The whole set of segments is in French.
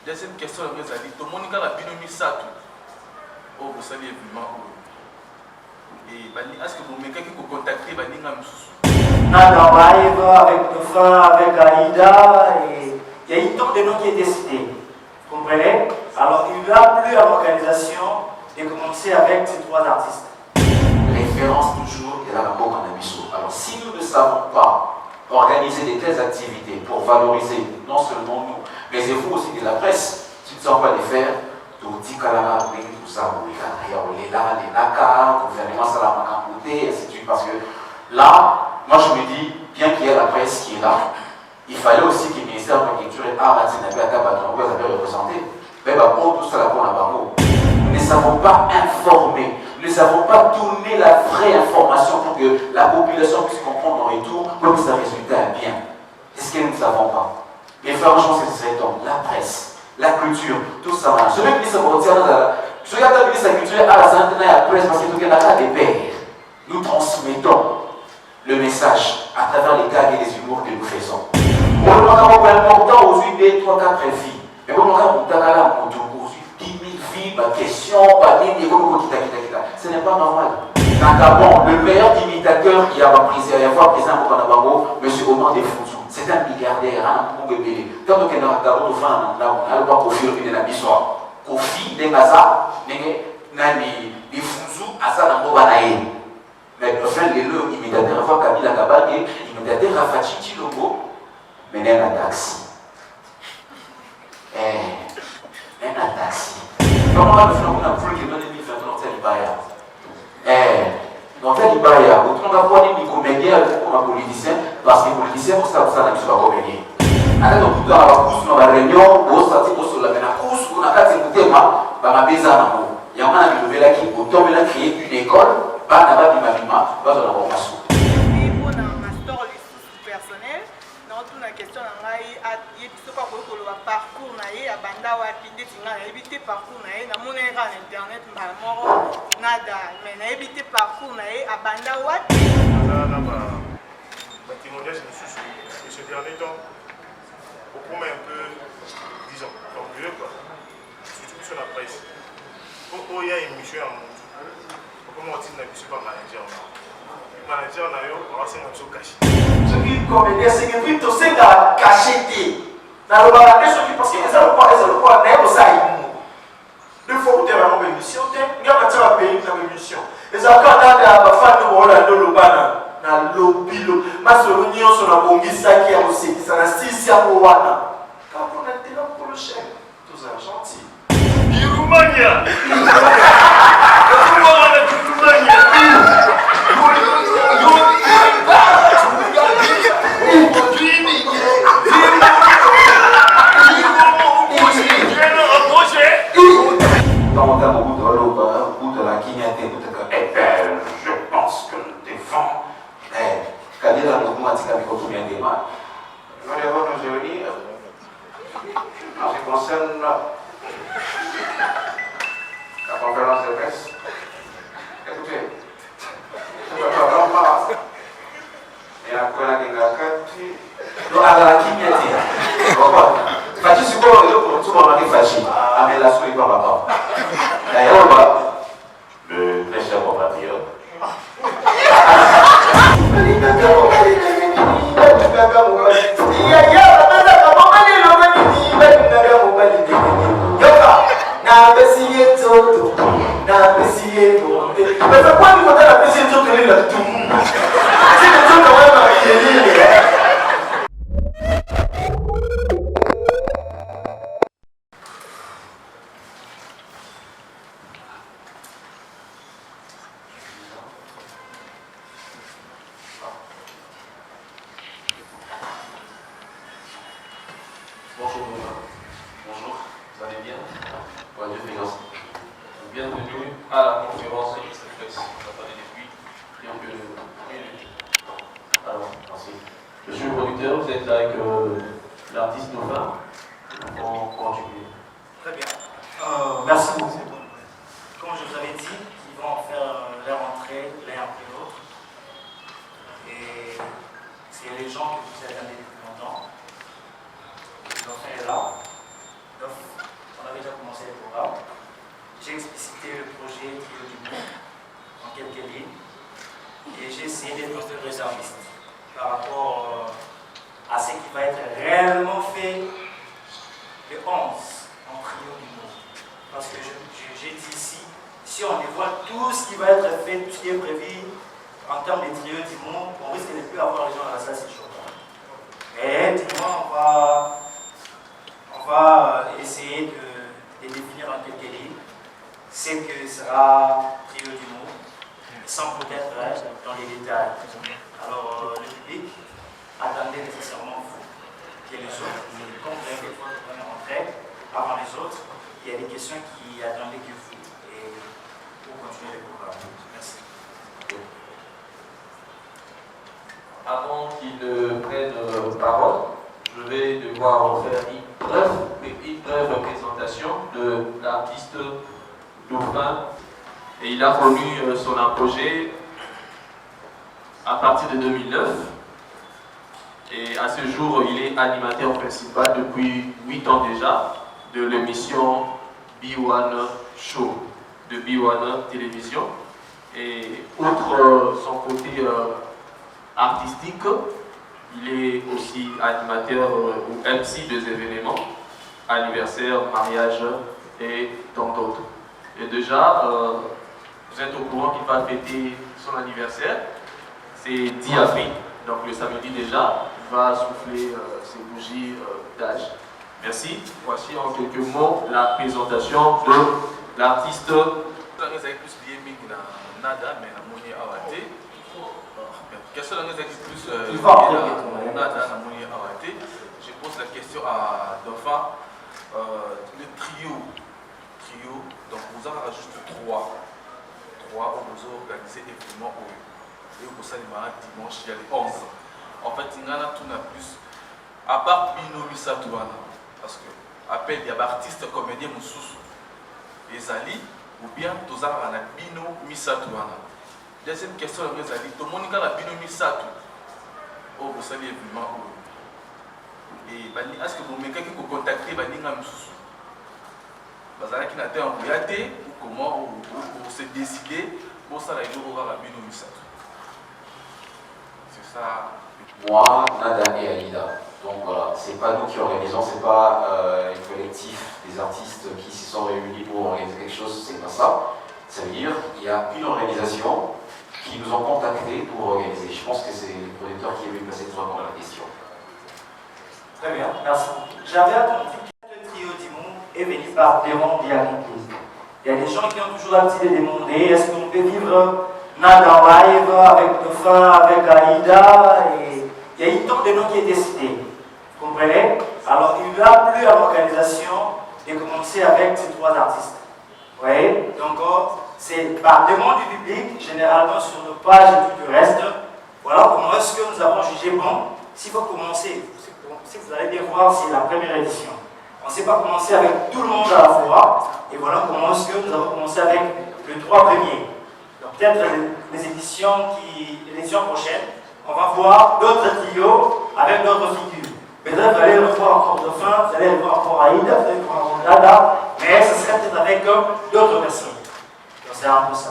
Deuxième question, tout le monde a la binomi ça tout. Oh, vous savez évidemment. Et est-ce que vous m'avez quelqu'un qui contacter Baninga Moussou? Nada Live, avec Nufra, avec Aïda, et il y a une tonne de noms qui est décidé. Vous comprenez? Alors il n'y a plus à l'organisation de commencer avec ces trois artistes. Référence toujours et la rapport en Abisso. Alors si nous ne savons pas organiser de telles activités pour valoriser non seulement nous, mais vous aussi de la presse, si tu ne sais pas les faire, tout ça, les Naka, gouvernement Salama et ainsi de suite. Parce que là, moi je me dis, bien qu'il y ait la presse qui est là, il fallait aussi que le ministère de la Culture et Art avait représenté. Mais tout ça là pour la barreau. Nous ne savons pas informer, nous ne savons pas donner la vraie information pour que la population puisse comprendre en retour comme ça résultat bien. Est-ce que nous ne savons pas? Mais franchement, c'est donc la presse, la culture, tout ça. Je vais ministre je regarde la ministre de la Culture à la santé et à la presse parce que tout est là des pères. Nous transmettons le message à travers les gags et les humours que nous faisons. On a important aujourd'hui 2, 3, 4 filles. Mais on a aujourd'hui 10 000 filles, ma question, ce n'est pas normal. Nakabon, le meilleur imitateur qui a pris à fois président pour Kanabango, M. Omar Defouzou, c'est un milliardaire, un Mongobélé. Tant que nous avons fait un Kofi de la Bissoire, Kofi de Gaza, Nani Defouzou, Asa Nambobanae. Mais enfin, les deux imitateurs, fois Kabila Kabage, imitateur Rafachi Chilombo, mais n'est un taxi. N'est un taxi. Comment on a fait un peu qui donne des différents dans l'Ibaya? Dans l'Ibaya, autant d'avoir des comédiens comme un politicien, parce que les politiciens, vous savez, ça n'a pas comédien. Alors, tout dans la course, dans la réunion, vous savez, vous sur la course, vous n'avez pas de thème, bah, ma besoin. Il y a un nouvel qui, autant il a créé une école. Pas d'abord du mamima, pas de la formation. Et pour un master personnel, dans toute la question, il y a un parcours à Banda ou à Pindé, il y a évité parcours na mon internet, nada, mais il y a évité parcours à Banda ou à témoignage de ce dernier temps, beaucoup un peu, disons, orgueilleux quoi, surtout sur la presse. Il y a une mission à mon comment on dit que je ne suis pas manager. Le manager, on va se cacher. Ce qui convient, c'est que tu sais cacher. Dans le balade, ce qui parce que les alcool n'est pas ça. Il faut que tu aies une émission. Il y a un pays qui a une émission. Les alcool, il y a des femmes qui ont le lobana. Na lobby, ma solution sur la bongisa qui a aussi. Ça n'a pas si à Moana. Quand on est là pour le chef, tout ça gentil. Birumania! Je pense que nous devons. Quand il y a un mouvement qui a des mains, nous devons nous réunir en ce qui concerne la conférence de presse. Écoutez, et après la guingakati, nous avons la kinyati. Fachi c'est quoi le tout le monde est fachi. Mais la souris pas papa. D'ailleurs, le très cher compatriote. Mais c'est quoi nous la plaisir de tenir le tout? C'est le tout quand même à Bonjour, vous allez bien? Bienvenue à la conférence express. On attendait depuis quelques minutes. Alors, merci. Monsieur le producteur, vous êtes là avec l'artiste Nova. On continue. Très bien. Merci beaucoup. Comme je vous avais dit, ils vont faire leur entrée l'un après l'autre. Et c'est les gens que vous attendez depuis longtemps. Ils vont faire là. essayer d'être réserviste par rapport à ce qui va être réellement fait le 11 en trio du monde. Parce que j'ai dit ici, si on dévoile tout ce qui va être fait, tout ce qui est prévu en termes de trio du monde, on risque de ne plus avoir les gens dans la salle, c'est chaud. Et dis-moi, on va essayer de définir en quelques lignes ce que sera trio du monde, sans peut-être dans les détails. Alors, le public attendait nécessairement vous que les autres, mais comme vous avez fois qu'on est rentré avant les autres, il y a des questions qui attendaient que vous. Et pour continuer le programme. Merci. Avant qu'ils ne prennent parole, je vais devoir faire une brève présentation de l'artiste Dauphin. Et il a connu son apogée à partir de 2009. Et à ce jour, il est animateur principal depuis 8 ans déjà de l'émission B1 Show de B1 Télévision. Et outre son côté artistique, il est aussi animateur ou MC des événements, anniversaire, mariage et tant d'autres. Et déjà, vous êtes au courant qu'il va fêter son anniversaire, c'est 10 avril, donc le samedi déjà, il va souffler ses bougies d'âge. Merci. Voici en quelques mots la présentation de l'artiste. Je pose la question à Dauphin. Le trio, donc vous en avez juste 3 où vous organisez événement et vous savez dimanche, il y a les 11. En fait, il y en a tout plus, à part Bino Misatouana, parce que appel il y a artistes comédiens Moussous, les Ali, ou bien tous en Bino Misatouana. Deuxième question, les Ali, tout le monde a Bino Misatou. Oh, vous savez évidemment. Et est-ce que vous mettez quelqu'un contacter Baninga Moussous? Vous avez qui n'a été envoyé ou comment vous se décider pour ça, la Bino Misatou. C'est ça. Moi, Nada et Alida. Donc voilà, c'est pas nous qui organisons, c'est pas un collectif des artistes qui se sont réunis pour organiser quelque chose, c'est pas ça. Ça veut dire qu'il y a une organisation qui nous ont contactés pour organiser. Je pense que c'est le producteur qui est venu passer vraiment la question. Très bien, merci. J'avais attendu que le trio du monde est venu par Démon Diamantis. Il y a des gens qui ont toujours l'habitude de demander est-ce qu'on peut vivre Nada en live avec Dauphin, avec Aïda, et il y a eu tant de noms qui est décidé. Vous comprenez? Alors il n'y a plus à l'organisation de commencer avec ces 3 artistes. Vous voyez? Donc c'est par demande du public, généralement sur nos pages et tout le reste. Voilà comment est-ce que nous avons jugé bon. S'il faut commencer, si vous allez bien voir, c'est la première édition. On ne sait pas commencer avec tout le monde à la fois. Et voilà comment est-ce que nous avons commencé avec les 3 premiers. Donc peut-être les éditions prochaines, on va voir d'autres trios avec d'autres figures. Peut-être vous allez revoir encore Dauphin, vous allez revoir encore Aïda, vous allez revoir encore Dada, mais ce serait peut-être avec d'autres personnes. Donc c'est un peu ça.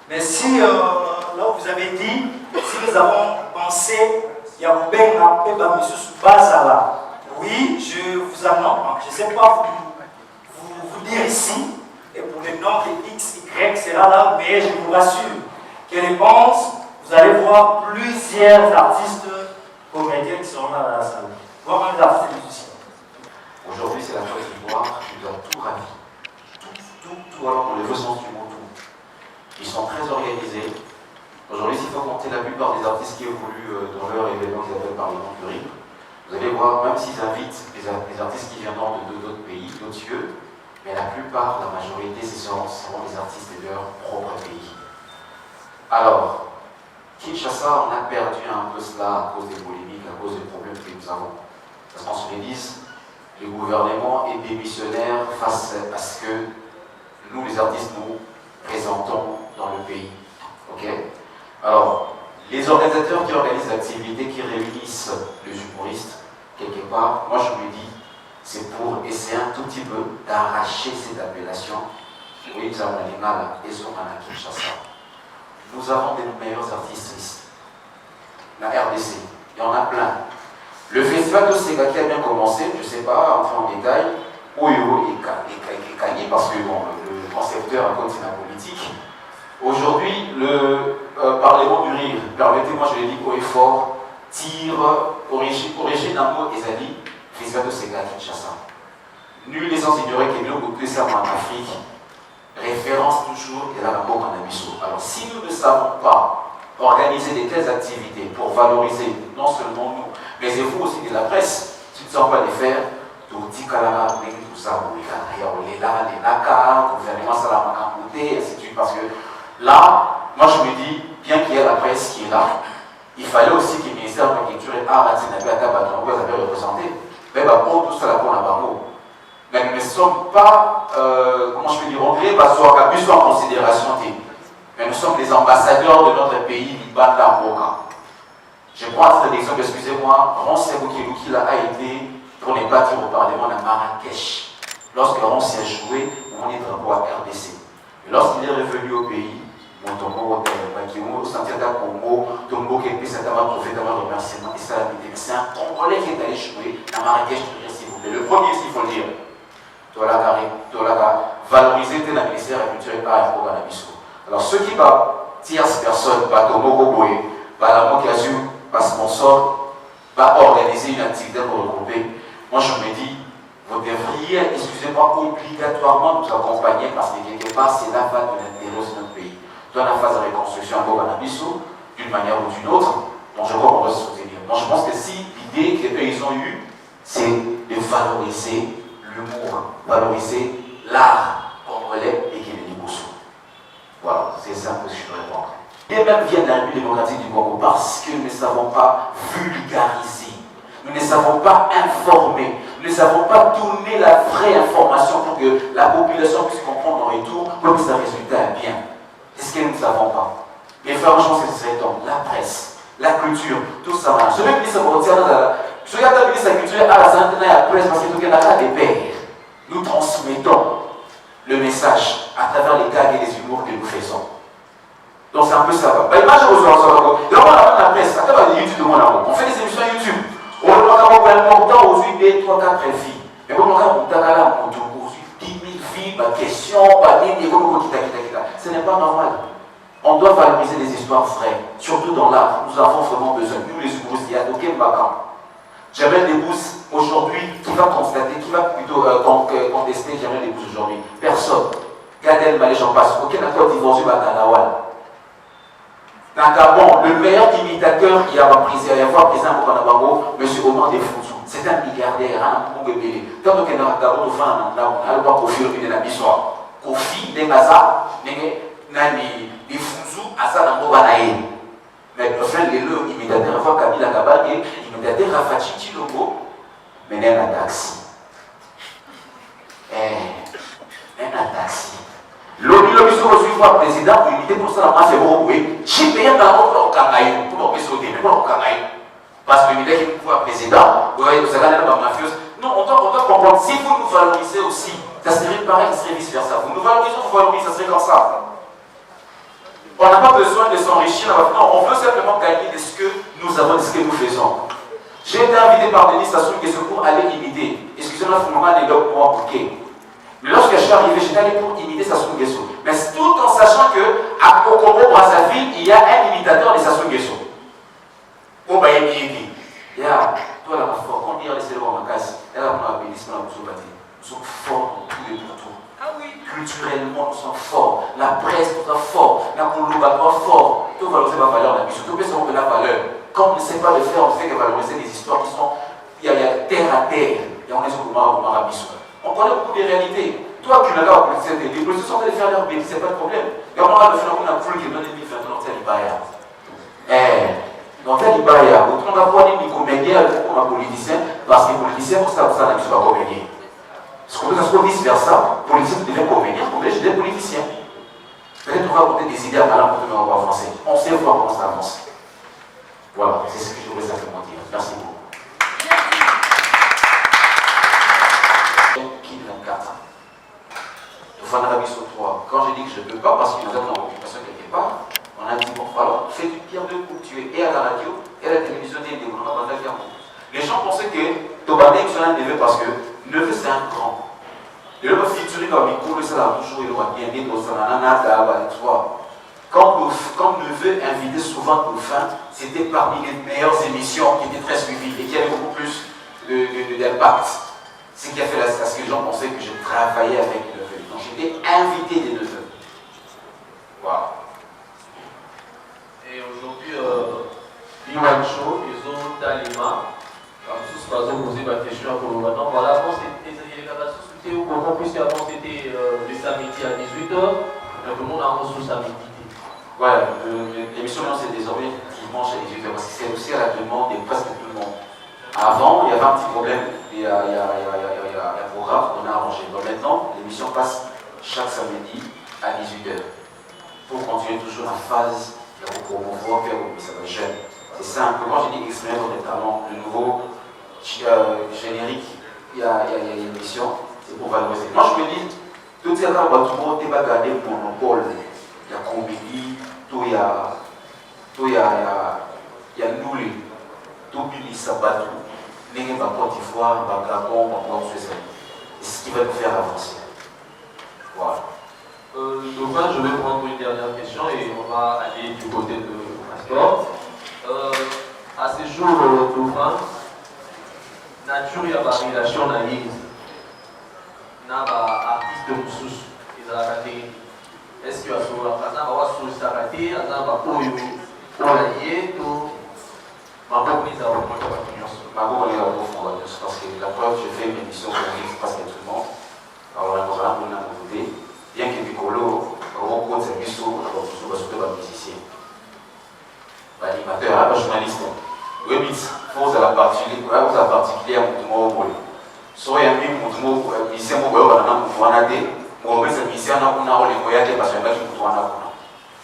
Mais si, là où vous avez dit, si nous avons pensé, il y a un peu de monsieur sous base là. Oui, je vous annonce, je ne sais pas vous dire ici, et pour le nombre X, Y sera là, mais je vous rassure que les 11, vous allez voir plusieurs artistes comédiens qui seront là dans la salle, voire même des artistes musiciens. Aujourd'hui, c'est la Côte d'Ivoire, je dois tout ravi. Tout, alors on les veut sens du mot, tout. Ils sont très organisés. Aujourd'hui, s'il faut compter la plupart des artistes qui évoluent dans leur événement qu'ils appellent par le nom de RIP, vous allez voir, même s'ils invitent des artistes qui viendront d'autres pays, d'autres cieux, mais la plupart, la majorité, seront des artistes de leur propre pays. Alors, Kinshasa, on a perdu un peu cela à cause des polémiques, à cause des problèmes que nous avons. Parce qu'on se le dise, le gouvernement est démissionnaire face à ce que nous, les artistes, nous présentons dans le pays. Ok? Alors, les organisateurs qui organisent l'activité, qui réunissent les humoristes, quelque part, moi je me dis, c'est pour essayer un tout petit peu d'arracher cette appellation. Oui, nous avons les mal et son à Kinshasa. nous avons des meilleurs artistes ici. La RDC, il y en a plein. Le festival de Sega qui a bien commencé, je ne sais pas, entrer en détail, Oyo et Kanye, parce que bon, le concepteur a continué la politique. Aujourd'hui, le Parlement du Rire, permettez-moi, je l'ai dit haut et fort, tire origine d'un mot Ezali, festival de Sega Kinshasa. Nul n'est sans ignorer qu'il y a beaucoup de ça en Afrique. Référence toujours et la rapport en Abisso. Alors, si nous ne savons pas organiser des telles activités pour valoriser non seulement nous, mais vous aussi de la presse, si tu ne sens pas les faire, tout ça, les Naka, gouvernement Salama et ainsi de suite. Parce que là, moi je me dis, bien qu'il y ait la presse qui est là, il fallait aussi que le ministère de la Culture et Art vous avez représenté. Mais pour tout ça, pour la barreau. Mais nous ne sommes pas, comment je peux dire, on dirait pas plus en considération. Mais nous sommes les ambassadeurs de notre pays, Libanda Mboka. Je prends à titre d'exemple, excusez-moi, Ronsebo Kilukila a été pour ne pas dire au Parlement de Marrakech. Lorsque Ronsi a joué, on est drapeau à RDC. Et lorsqu'il est revenu au pays, Montombo, Bakimo, Santiago Congo, Tombo, Kepi, Satama, Prophétama, remerciement, et ça, c'est un Congolais qui est allé jouer à Marrakech, s'il vous plaît. Le premier, s'il faut le dire. Tolaga, valoriser la ministère de la Culture et pas un programme à alors, ceux qui va tierce personne, pas Tomo Boé, pas la Mokazu, pas sponsor, va organiser une activité pour regrouper. Moi, je me dis, vous devriez, excusez-moi, obligatoirement nous accompagner parce que quelque part, c'est la phase de l'intérêt de notre pays. Dans la phase de reconstruction à Bobanabiso, d'une manière ou d'une autre, donc je crois qu'on doit se soutenir. Donc, je pense que si l'idée qu'ils ont eue, c'est de valoriser l'humour, valoriser l'art congolais et qu'il est Liboso. Voilà, c'est ça que je voudrais répondre. Et même vient de la République démocratique du Congo parce que nous ne savons pas vulgariser, nous ne savons pas informer, nous ne savons pas donner la vraie information pour que la population puisse comprendre en retour comme ça résultat est bien. C'est ce que nous ne savons pas. Mais franchement, c'est ce serait donc la presse, la culture, tout ça. Je vais dire ça pour dire, je regarde la ministre de la culture à la santé et à la presse parce que tout le monde a des pères. Nous transmettons le message à travers les gags et les humours que nous faisons. Donc c'est un peu ça. Imagine aujourd'hui, on a la presse, YouTube, on fait des émissions YouTube. On a important aux 8, 3, 4 filles. Mais quand on a 10 000 filles, question, ce n'est pas normal. On doit valoriser les histoires vraies, surtout dans l'art. Nous avons vraiment besoin. Nous les humoristes, il y a aucun bacan. Jamel Debbouze aujourd'hui, qui va constater, qui va plutôt contester Jamel Debbouze aujourd'hui? Personne. Gad Elmaleh, j'en passe. Aucun acteur divorcé va dans la Wall. Dans Gabon, le meilleur imitateur qui a pris à avoir président pour Kanabango, M. Omar Defouzou. C'est un milliardaire, un Mongobélé. Tant que Gabon, on a Kofi de la Bissoire. Kofi, Dengaza, Nani, Defouzou, Asa Nambobanae. Mais le frère de l'eau, imitateur, avoir Kabila Kabagé, imitateur Rafachi Chilombo, mais un taxi. Un taxi. L'objet aujourd'hui voit président pour imiter pour ça la masse est bon, oui. J'ai payé dans l'autre au Kangaï, pour me sauter, mais pas au Kangaï. Parce que l'idée qu'il voit président, vous voyez, vous avez la mafieuse. Non, on doit comprendre, si vous nous valorisez aussi, ça serait pareil, ça serait vice versa. Vous nous valorisez, vous valorisez, ça serait comme ça. On n'a pas besoin de s'enrichir, non, on veut simplement gagner de ce que nous avons, de ce que nous faisons. J'ai été invité par Denis Sassou Nguesso pour aller imiter. Excusez-moi, c'est normal, les gars, pour moi, ok. Mais lorsque je suis arrivé, j'étais allé pour imiter Sassou Nguesso. Mais tout en sachant qu'à Congo Brazzaville, il y a un imitateur de Sassou Nguesso. Oh, bah, il dit, toi là, ma fort, quand il y a les célèbres en casse, elle a mon abélisme, nous sommes forts dans tout et pour tout. Ah oui. Culturellement, nous sommes forts. La presse, nous sommes forts. La Koulouba, nous sommes forts. Tout valoriser ma valeur, mais surtout, personne de la valeur. Quand on ne sait pas le faire, on ne fait que valoriser des histoires qui sont. Il y a terre à terre. Et on est sur le Marabissou. On connaît beaucoup de réalités. Toi, tu n'as pas la politique, les policiers sont allés faire leur bêtises, c'est pas de problème. Et on a le phénomène à foule qui donne des filles, dans tel Ibaya. Dans tel Ibaya, on va voir des comédiens comme un politicien, parce que les politiciens, pour ça, n'a pas comédien. Ce qu'on peut vice versa, les politiciens deviennent comédiens, comédiens, des politiciens. Peut-être on va apporter des idées à malin pour tenir en droit français. On sait voir comment ça avance. Voilà, c'est ce que je voulais simplement dire. Merci beaucoup. Qui 24 Fana Rabisso 3. Quand j'ai dit que je ne peux pas, parce qu'il nous a en occupation quelque part, on a dit et à la radio et à la télévision, les gens pensaient que Tobanda est un neveu parce que neveu c'est un grand. Le neveu featuring comme micro, ça l'a toujours eu bien dit dans sa nana, tu vois. Quand neveu invitait souvent Dauphin, c'était parmi les meilleures émissions qui étaient très suivies et qui avaient beaucoup plus d'impact. Ce qui a fait parce que les gens pensaient que je travaillais avec les neveux. Donc j'étais invité des neveux. Voilà. Et aujourd'hui, Iwan Show, ils ont Talima. Tous se poser ma question pour le maintenant. Voilà, avant c'était au courant, puisque avant c'était le samedi à 18h. Donc le monde a reçu samedi. Ouais, l'émission c'est désormais dimanche à 18h parce que c'est aussi à la demande de presque tout le monde. Avant, il y avait un petit problème, il y a un programme qu'on a arrangé. Donc maintenant, l'émission passe chaque samedi à 18h pour continuer toujours la phase de promouvoir, faire que ça va jeune. C'est simple. Quand j'ai dit exprimer ton talent, le nouveau générique, il y a une émission, c'est pour valoriser. Moi je me dis, tout ce temps, tout le monde n'est pas gardé monopole. Il y a comédie, tout il y a Noulé, tout Billy Sabatou, les Côte d'Ivoire, Gabon, c'est ce qui va nous faire avancer. Voilà. Dauphin, je vais prendre une dernière question et on va aller du côté de Mastor. À ce jour, Dauphin, nature il y a une relation naïve. Il y a un artiste de Moussous, ils ont raté. Est-ce qu'il y a un raté, il y a un apoyo, parce que la preuve, je fais une émission pour presque tout le monde. Alors, on a un côté, bien que Piccolo, on compte ses bisous, on a surtout un musicien. L'animateur, un journaliste. Oui, mais il faut la particulière au monde. Soit il y a un musicien,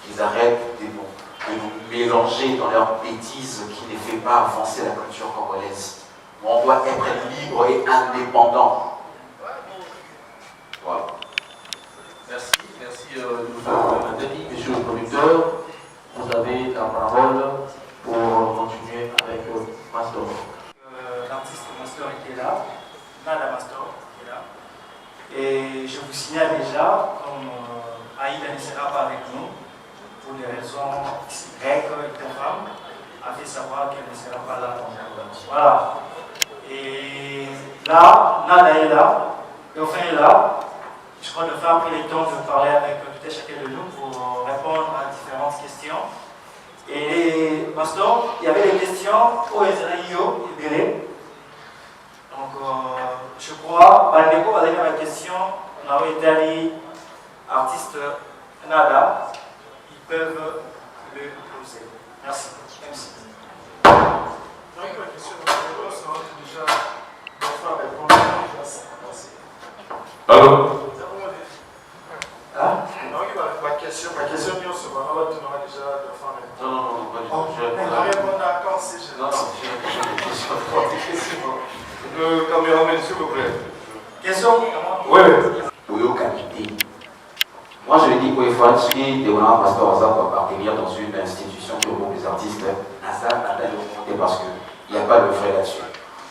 ils arrêtent de nous mélanger dans leurs bêtises qui ne fait pas avancer la culture congolaise. On doit être libre et indépendant. Voilà. Merci, monsieur le producteur. Vous avez la parole pour continuer avec Mastor. L'artiste Mastor était là, Nada Mastor était là. Et je vous signale déjà, comme Aïda ne sera pas avec nous, pour des raisons Y, femme a fait savoir qu'elle ne sera pas là. Voilà. Et là, Nada est là, Dauphin est là. Je crois que Dauphin a pris le temps de parler avec tout et chacun de nous pour répondre à différentes questions. Et Mastor, il y avait des questions au Israël et Bélé. Donc, je crois, Bandeko va donner ma question. On a été artiste Nada. Ils peuvent le poser. Merci. Merci. Donc, la question déjà, Dauphin répondre. Allô? Ma question, on se va déjà Dauphin répondre. Non, pas du tout. On va répondre d'accord si je. Non, j'ai Le caméraman, s'il vous plaît. Question? oui. Moi, je dis qu'il faut suivre des pasteurs pour appartenir dans une institution qui regroupe les artistes. Parce qu'il n'y a pas de frais là-dessus.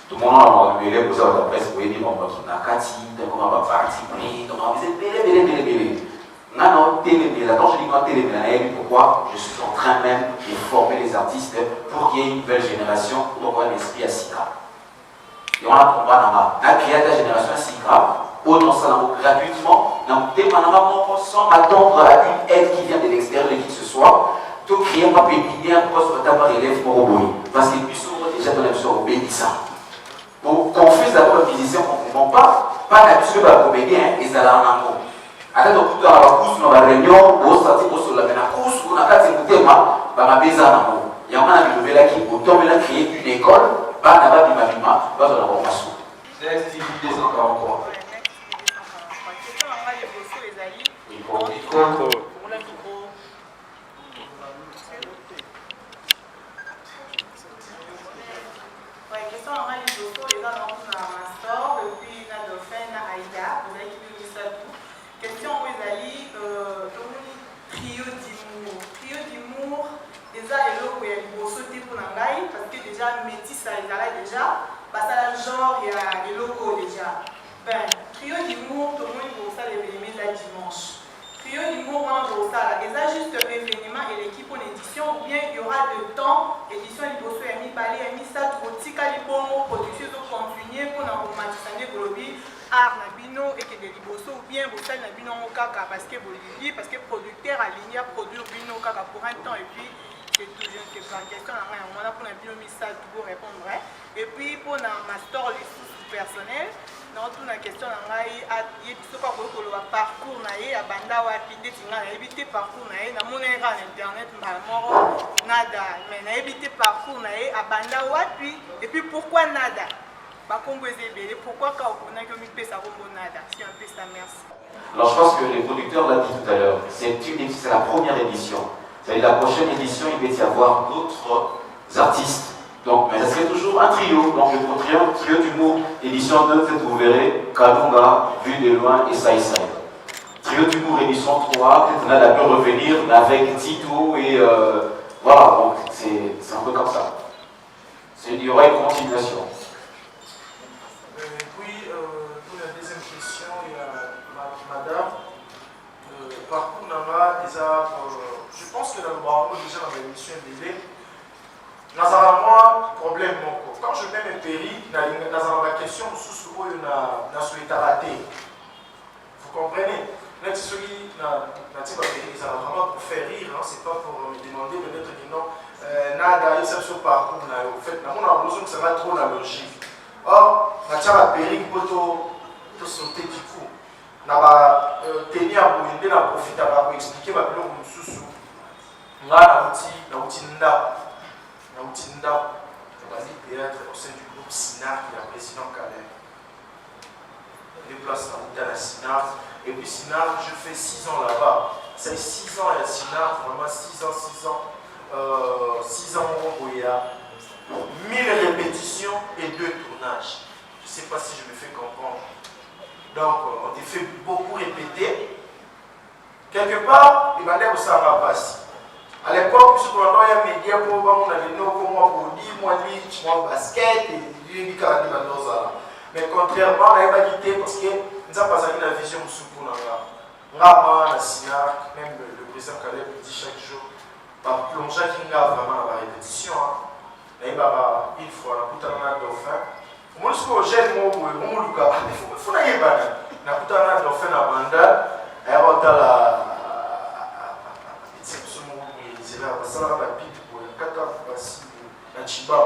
Tout le monde a enlevé pour ça dans la presse, vous voyez, on va quitter, on va participer, on va bélé. Non, télé-bélé. Quand je dis non télé-bélé, pourquoi je suis en train même de former les artistes pour qu'il y ait une nouvelle génération pour avoir un esprit à Sika. Et on a créé la génération à Sika, autant ça gratuitement, sans attendre à une aide qui vient de l'extérieur de qui que ce soit, tout créer un pépinière pour se taper par élève pour obéir. Parce que puis souvent déjà on a besoin d'obéissant. Donc, confuse d'abord le musicien, on ne comprend pas d'habitude de la comédien, et ça l'a en angle. Ata tokuta na bakusu na bareunion bosati bosola na kusu na kati mutema bamabeza nango yango na bilobelaki otomela créer une école bana babimabima bazola formation. Next TV 243. Question nanga liboso ezali question nanga liboso eza na Mastor epuis na Dauphin na Aïda ozalaki bimisatu. Question oyo ezali tomoni trio d'humour eza eloko ya liboso ezala déjà basala genre ya eloko déjà. Ben trio d'humour tomoni bosala événement eza dimanche. Trio d'humour wana bosala eza juste événement et l'équipe en édition ou bien il y aura de temps édition liboso ya mibale ya misato kotikali bongo production ezocontinue mpona komatisa nde kolobi art na bino ekende liboso ou bien bosali na bino ngo kaka parce que bolili parce que producteur alingi aproduire bino kaka pour un temps et puis c'est toujours que par question na ngai yango wana mpona bino misato pour répondre et puis mpona master lisusu personnel naotuna question na ngai yebi soki akoki koloba parcours na ye abanda wapi ndeti ngai nayebi te parcours na ye namonaki kaka na internet mbala moko nada mais nayebi te parcours na ye abanda wapi et puis pourquoi nada bakombo eza ebele pourquoi ka oponaki omipesa kombo nada si un peu ça merci. Alors je pense que les producteurs l'ont dit tout à l'heure, c'est la première édition. C'est-à-dire la prochaine édition, il va y avoir d'autres artistes. Donc, mais ça serait toujours un trio. Donc, le trio d'humour, édition 2, peut-être vous verrez, Kadunga, Vue de loin et Sai Sai. Trio d'humour, édition 3, peut-être Nada peut revenir avec Tito et voilà, donc c'est un peu comme ça. Il y aura une continuation. Puis, pour la deuxième question, il y a madame. Parcours Nama, je pense que dans le barreau, déjà dans l'émission DD, nazala problème moko quand je mets mes péris nazala ma question mosusu oyo nasueta raté vous comprenez neti soki natie bapéri ezala vraiment pour faire rire c'est pas pour me demander peut-être que non nada yesa biso parcours na yo en fait namona bozongisanga trop na logique or natia bapéri mpo tosaute du coup na bateni ya boye nde na profitaka koexplike babiloko mosusu nga nauti ndako Nautinda, vas-y théâtre au sein du groupe SINAR qui est la président Calais. Je déplace à la SINAR. Et puis SINAR, je fais 6 ans là-bas. C'est 6 ans à SINAR, vraiment 6 ans où il y a 1000 répétitions et 2 tournages. Je ne sais pas si je me fais comprendre. Donc, on te fait beaucoup répéter. Quelque part, il va dire que ça va passer. À l'époque, je suis dans les médias pour voir les noms comme moi, body, moi, lich, moi, basket, et lui, mais contrairement, on n'a pas quitté parce que nous n'avons pas eu la vision de ce qu'on a. Rama, la SINAC, même le président Caleb me dit chaque jour, par plongeage qui a vraiment la répétition. Une fois, on a coûté un dauphin. Moi, je suis jeune, moi, il faut aller bana. On a coûté un dauphin à Banda, et on a la. basala babible boye kaka basi na chiba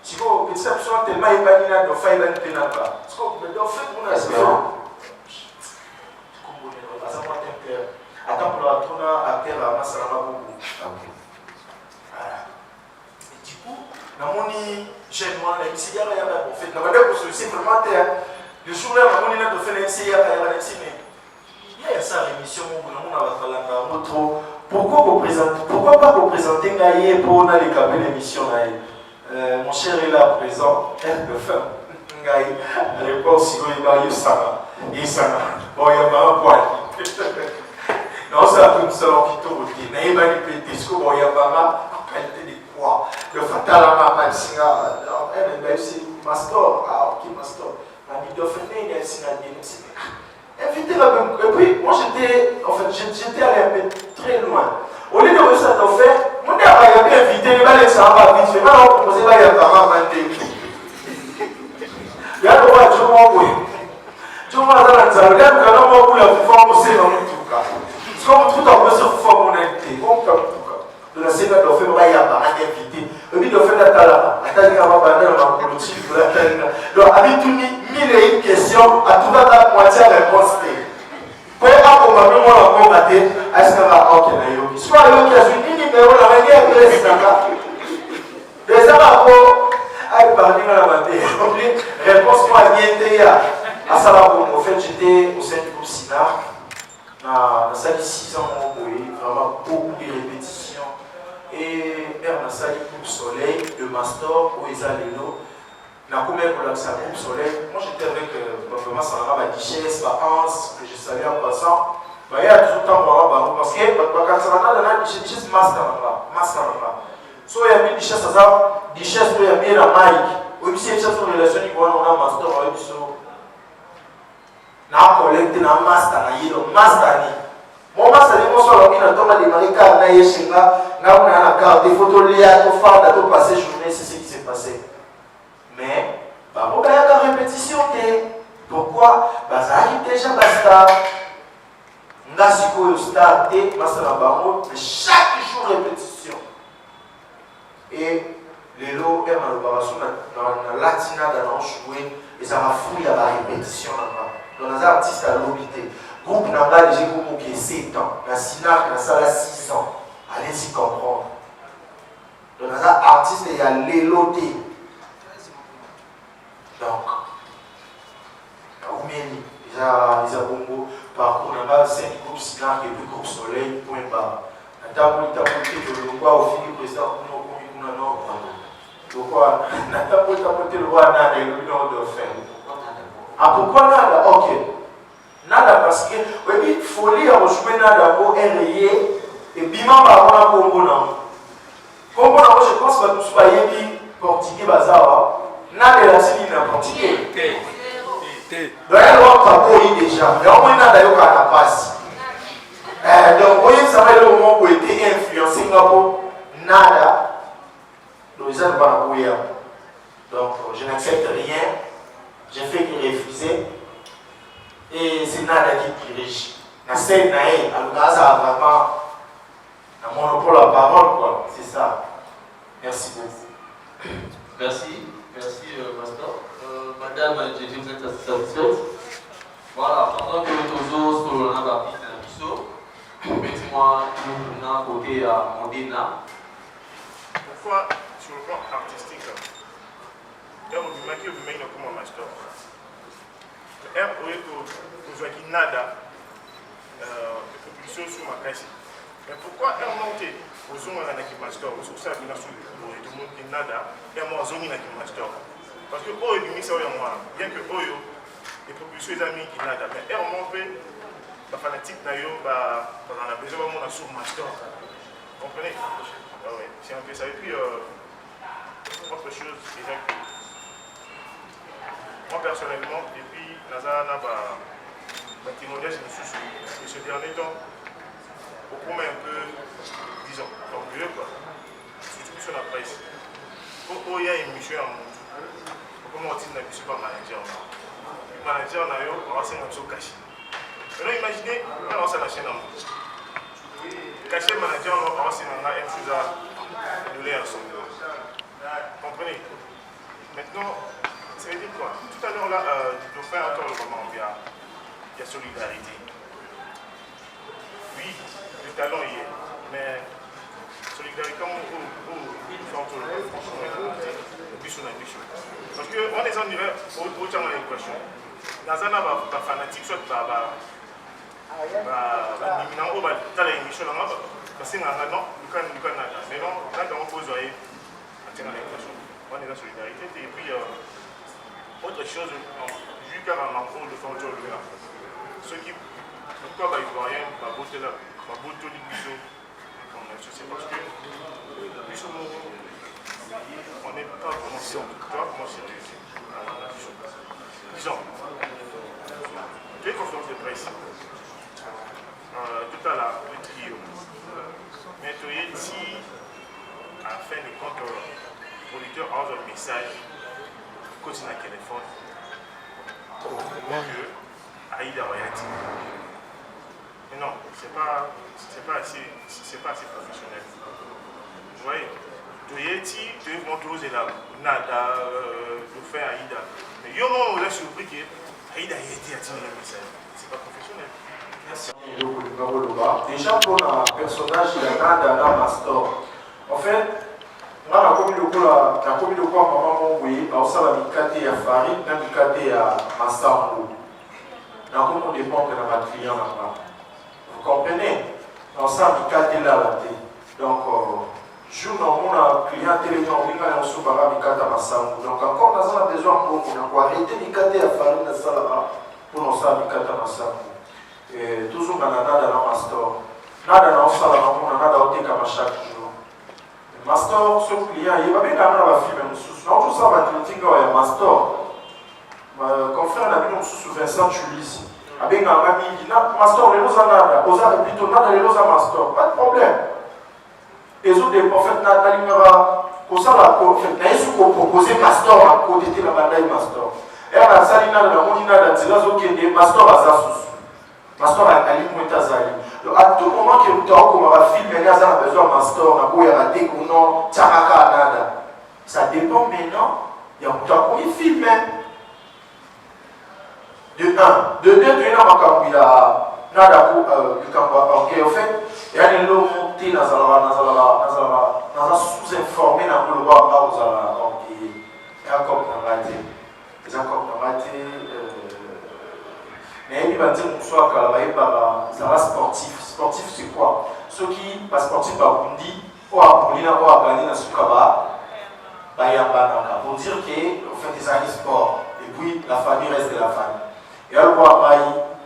siko petit absent tellement ebani na dauphin ebani mpe na ba siko dauphin kuna ata mpona batuna acteur amasala mabubu et du coup namoni jeune wana yebisi yaka yaka prophète na bande kosolisi vraiment te le jour là namoni na dauphin na yebisi yaka yaka na yebisi mais il y a ça l'émission mobu namona batalanga yango trop. Pourquoi pas représenter Ngaïe pour aller câbler l'émission Ngaïe mon cher est là présent, de fin. Ngaïe, à l'époque, si vous voulez, il s'en a. Bon, il y a pas un point. Non, c'est un peu ça qui tourne. Il n'y a pas de pété. Bon, il y a pas en qualité de quoi. Le fatal à ma singa, c'est Mastor. Ah, ok, Mastor. La Dauphin, il y a un singa. Invité la même. Et puis, moi j'étais allé un peu très loin. Au lieu de réussir à Dauphin, mon père m'a invité, il va laisser un peu vite. Je vais proposer à y avoir un peu. Il y a le roi de Jomoué. Jomoué dans la salle, il y a le roi où la forme aussi dans le tout cas. C'est comme tout en plus, il faut mon invité. Comme tout cas. De la scène Dauphin, il va y avoir un invité. Et puis Dauphin n'a pas là. Attendez, on va parler de la politique. Donc, avec tout mille et une questions, à tout va la moitié à réponse. Pour accompagner moi la combattre, est-ce que va ok na yoki? Soit yoki a suivi ni numéro la manière de laisser là. Des amakos, à parler de la manière. Réponse moi bien à ça là en fait j'étais au sein du groupe SINAR. Na salle 6 ans vraiment beaucoup de répétitions et on a salle groupe Soleil de Mastor où ils allaient là. Na combien pour la salle groupe Soleil. Moi j'étais avec vraiment ça va Duchesse, Hans que je salue en passant. Il y a tout le temps parce que quand ça va dans la master là. So il y a mis Duchesse ça Duchesse il y a mis la Mike. aussi une relation qui voit on a master avec so na collecte na master na yelo master ni mon master ni mon so la na toma de marika na yeshinga na on a la carte des photos liées à ton phare de passer journée c'est ce qui s'est passé mais bah on a la répétition pourquoi bah ça arrive déjà basta nga sikoyo star te master na bango mais chaque jour répétition et les lots et malobarations dans la latina dans jouer et ça m'a fouillé à la répétition là-bas. Donc, les artistes à l'obité. Groupe Namba, j'ai compris qu'il y a 7 ans. La Sinac, la salle à 6 ans. Allez-y comprendre. Donc, les artistes, il y a l'éloté. Donc, Oumeni, ils ont bongo. Par contre, Namba, 5 groupes Sinac et 2 groupes Soleil, point barre. Attends, il t'a monté de l'Ongoa au fil du président. Non. Pourquoi le roi Nada et le nom de faire. Ah, pourquoi Nada? Ok. Nada parce que, oui, il faut lire au chemin Nada pour RIE et Bima Barona Combo. Combo, je pense que tu vas y portugais Bazawa. Nada la Sini n'a portugais. Donc, elle va pas déjà. Mais au moins, Nada y a passe. Donc, voyez, ça va être le moment où il était influencé Singapour. Nada. Donc, je n'accepte rien, je fais que refuser et c'est Nada qui dirige. La scène naïe, ça a vraiment un monopole à parole, quoi. C'est ça. Merci beaucoup. Merci, Master. Madame, vous êtes satisfaite? Voilà, pendant que Tozo sur la piste de Bisso, mettez-moi un côté à Mondina. Pourquoi? Sur le plan artistique, il y a un qui est comme un master. Il y a un nada, sur ma caisse. Mais pourquoi un monté aux zones qui master, sur ça, il y a un nada, et moi, zone qui master. Parce que oh, il y a moi, bien que oh, les propulsions amis qui nada, mais un monté, la fanatique d'ailleurs, on a besoin de sur master. Vous comprenez? Ouais, c'est un peu ça. Et puis, autre chose, déjà que moi personnellement, depuis Nazana, témoignage de ce dernier temps, beaucoup un peu, disons, orgueilleux, quoi. Surtout sur la presse. Quand il y a une mission à mon tour, comment on dit que je ne suis pas manager? Le manager, on va se mettre caché. Maintenant, imaginez, on lance la chaîne à mon tour. Caché le manager, on va se mettre un chose à donner à son. Comprenez? Maintenant, ça veut dire quoi? Tout à l'heure, là, je dois faire encore le moment où il y a solidarité. Oui, le talent y est, mais solidarité, comment on fait entre le franchement et la montée, et puis sur la mission. Parce qu'on est en dirait, autant les questions. Dans un fanatique, soit éminent, on va dans l'émission, parce que non, mais non, là, on pose on est dans la solidarité et puis autre chose jusqu'à un enfant de faire aujourd'hui là ceux qui pourquoi ils voient rien ma beauté là ma beauté du biseau c'est parce que biseau on n'est pas vraiment sérieux disons j'ai conférence de presse tout à l'heure le trio mais tu es dit à la fin de compte producteur a un message continue à téléphone pour que Aïda Oyati. Mais non, c'est pas assez professionnel. Vous voyez, Toyeti, tu es montré là, Nada, de faire Aïda. Mais il y a un moment où on a surpris que Aïda a été attiré le message. C'est pas professionnel. Merci. Déjà pour un personnage, il y a Nada Master. En fait, on a commis le coup à maman Moué, on a mis à Farid, on a mis à Massambo. On dépend de notre client là-bas. Vous comprenez? On a mis là. Donc, jour on a client téléphone, on a mis à Massambo. Donc, encore, on a besoin de arrêter de à Farid pour nous faire à Massambo. Toujours dans la master. Nada dans ça, on a chaque jour. Master, ce client, il va bien dans la film, non, tout ça va être un master. Confrère n'a pas sous Vincent Tulis. Avec un ami, il a master, les lois nada, plutôt nada, les lois master, pas de problème. Les autres des prophètes nada, il pour ça, la prophète, il faut proposer master à côté de la bataille master. Et à la salle, il y a des master à Zasus. Master à Ali Mouetazali. À tout moment que nous avons comme un film, il y a besoin de master, il y a des non, Tcharaka, nada. Ça dépend maintenant, il y a un film. De 1. De 2, tu es dans le nada ok, en fait, il y a des lots montés dans la sous-informé dans le roi, il y a encore dans la raté. Il y a encore dans la raté. Mais il va dire que soit ça va sportif. Sportif, c'est quoi? Ceux qui, pas sportif, par Bundi, ou à Paulina, ou à Gani, dans ce Sukaba, pour dire qu'on fait des années sport. Et puis, la famille reste de la famille. Et alors, on va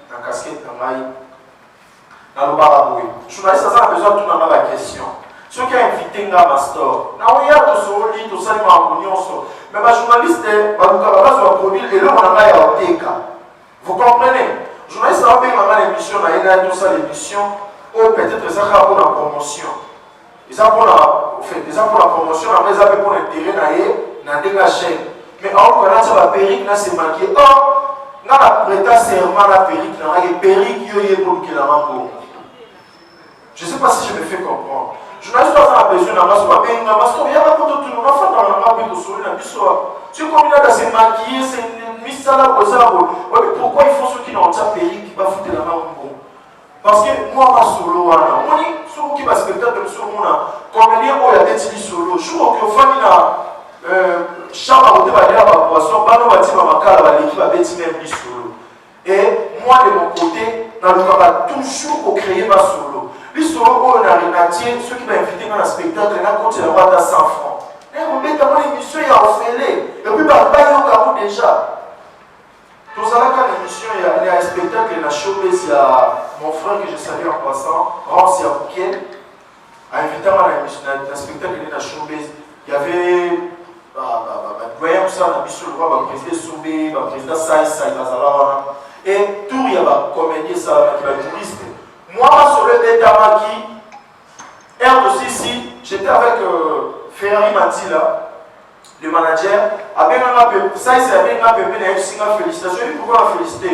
dans casquette, dans le baraboué. Le journaliste a besoin de tout dans la question. Ceux qui ont invité un master, il y a tout ça, tout ça, mais le journaliste, il va produire et là, on a un TK. Vous comprenez? Le journaliste a fait l'émission, il y a tout ça, l'émission, ou peut-être ça va pour la promotion. Et ça pour la promotion, après, ça pour l'intérêt dans la chaîne. Mais alors, quand ça va périr, là, c'est marqué. Dans la prêta serment, la périque, je ne sais pas si je me fais comprendre. Je n'ai pas besoin d'un master, il y a un master, il y a un peu de tout le monde, tu es comme il a s'est maquillé, c'est mis ça là, pourquoi ils font ceux qui n'ont pas périque, qui va foutre la main au bon? Parce que moi, ma solo, on dit, ceux qui va spectacle sur moi, comme il y a des solo, je crois que famille chaque côté va dire à ma poisson, l'équipe va même solo. Et moi de mon côté, dans le cas, toujours pour créer ma solo. Les solo, on a rien ceux qui m'ont invité dans le spectacle, on a compté la boîte à 100 francs. Et on met dans l'émission, il y a offert. Et puis, il y a déjà. Tout ça, quand l'émission, il y a un spectacle, il y a showbiz, il y a mon frère que je salue en passant, Rance Yabouken, a invité à l'émission, dans le spectacle, il y a un showbiz. Il y avait. Doyen ça on a mis sur le roi, le président Soubé, le président Saïs, et tout il y a un comédien, ça, qui va être touriste. Moi, sur le détail qui, R de ici, j'étais avec Ferrari Matila, le manager, Saïs a bien un félicitations, et pourquoi on a félicité?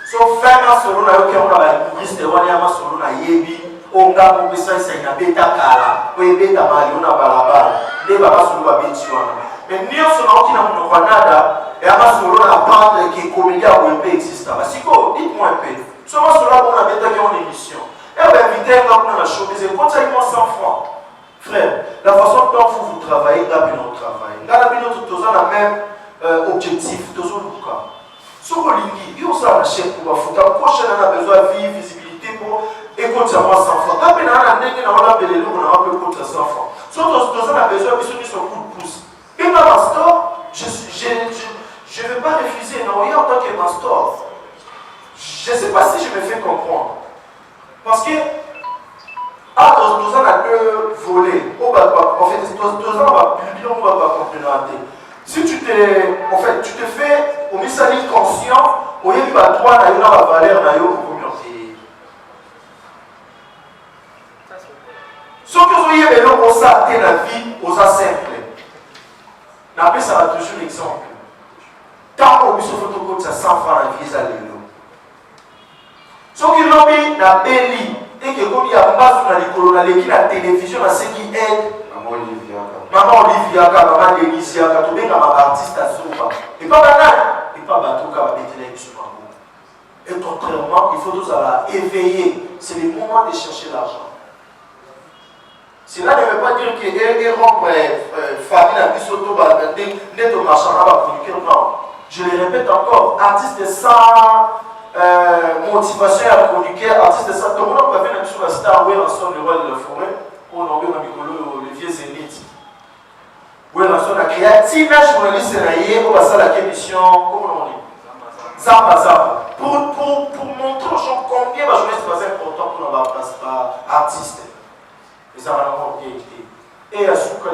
Sauf fin de solo, on a un touriste, on a un solo, on a Yebi, on a un Saïs, on a Beta Kala, on a Beta Mali, on a Balabala, les babas sur le Babetiwana. Mais nous sommes qui n'ont pas nada et à ma solo la pente qui est comédien ou un peu existant. Dites-moi un peu. Seulement cela pour la bête qui en émission. Et on va inviter un gars dans la show, mais continuellement 100 francs. Frère, la façon dont vous travaillez, là, notre travail. Là, nous avons le même objectif, tous les cas. Sur le ligne, il y a aussi la chaîne pour vous faire. Prochaine, on a besoin de vie, visibilité pour écouter à moi 100 francs. Là, on a un nègre, on a un peu de l'eau, on a un peu de 100 francs. Surtout, on a besoin de vie sur coup de pouce. Et ma master, je ne vais pas refuser, non, en tant que master. Je ne sais pas si je me fais comprendre. Parce que, nous avons deux volets. En fait, nous avons publié, on va comprendre. Si tu te fais, au message conscient, au lieu de toi, tu as une valeur, ce que vous voyez, on s'attend la vie aux simple. Après, ça va toujours l'exemple. Tant qu'on se photocopie, ça 100 francs la vie, ça l'élo. Ce qui l'ont mis dans la belly, et que comme il y a pas sur la l'école, la télévision, c'est qui aide. Maman Olivia, maman Delicia, quand on est comme artiste à Souba. Et pas banal, et pas bateau, comme un sur ma. Et contrairement, il faut tous éveiller. C'est le moment de chercher l'argent. Cela ne veut pas dire qu'il rompre famille à Bissoto, net au marchand à producteur. Non. Je le répète encore, artiste sans motivation à producteur, artiste sans. Tout le monde peut faire sur la star, où est l'ensemble du roi de la forêt, où on a vu le vieux Zénith. Où est l'ensemble de la créative, journaliste, où va ça la émission, comment on dit Zamba. Pour montrer aux gens combien la journaliste est important pour notre artiste. Et ça va avoir bien été. Et à ce que